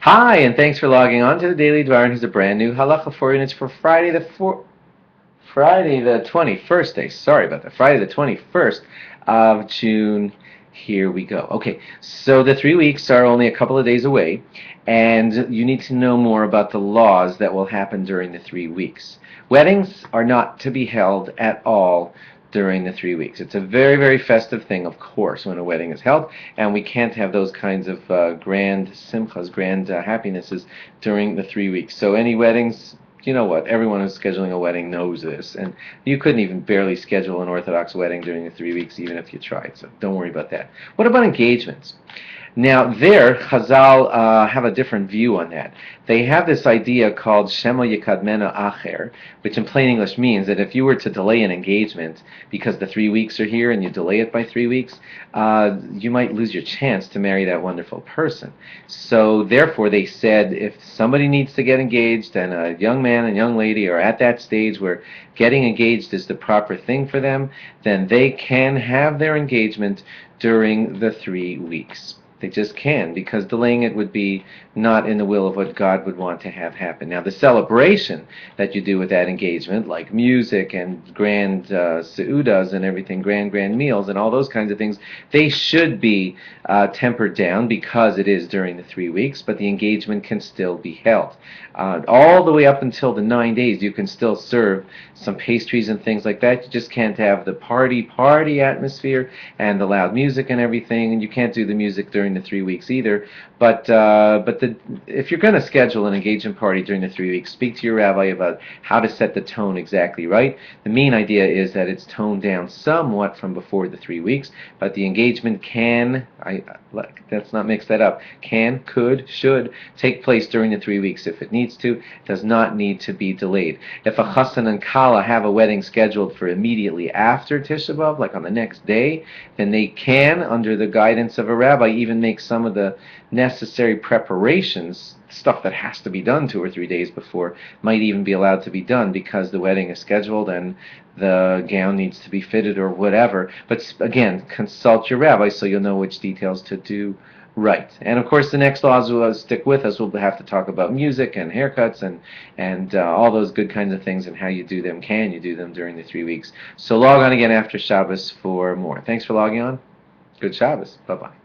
Hi, and thanks for logging on to the Daily Dvar. And here's a brand new halacha for you, and it's for Friday the 21st day. Sorry about that. Friday the 21st of June. Here we go. Okay, so the 3 weeks are only a couple of days away, and you need to know more about the laws that will happen during the 3 weeks. Weddings are not to be held at all during the 3 weeks. It's a very, very festive thing, of course, when a wedding is held, and we can't have those kinds of grand simchas, grand happinesses during the 3 weeks. So any weddings, you know what? Everyone who's scheduling a wedding knows this, and you couldn't even barely schedule an Orthodox wedding during the 3 weeks, even if you tried. So don't worry about that. What about engagements? Now, there, Chazal have a different view on that. They have this idea called Shema Yikadmena Acher, which in plain English means that if you were to delay an engagement because the 3 weeks are here and you delay it by 3 weeks, you might lose your chance to marry that wonderful person. So, therefore, they said if somebody needs to get engaged and a young man and young lady are at that stage where getting engaged is the proper thing for them, then they can have their engagement during the 3 weeks. They just can, because delaying it would be not in the will of what God would want to have happen. Now, the celebration that you do with that engagement, like music and grand seudas and everything, grand meals and all those kinds of things, they should be tempered down because it is during the 3 weeks, but the engagement can still be held. All the way up until the 9 days, you can still serve some pastries and things like that. You just can't have the party atmosphere and the loud music and everything, and you can't do the music during the 3 weeks either. But if you're going to schedule an engagement party during the 3 weeks, speak to your rabbi about how to set the tone exactly right. The main idea is that it's toned down somewhat from before the 3 weeks, but the engagement let's not mix that up, could, should take place during the 3 weeks if it needs to. It does not need to be delayed. If a chassan and kala have a wedding scheduled for immediately after Tisha B'Av, like on the next day, then they can, under the guidance of a rabbi, even make some of the necessary preparations, stuff that has to be done 2 or 3 days before, might even be allowed to be done because the wedding is scheduled and the gown needs to be fitted or whatever. But again, consult your rabbi so you'll know which details to do right. And of course, the next laws will stick with us. We'll have to talk about music and haircuts and all those good kinds of things and how you do them. Can you do them during the 3 weeks? So log on again after Shabbos for more. Thanks for logging on. Good Shabbos. Bye-bye.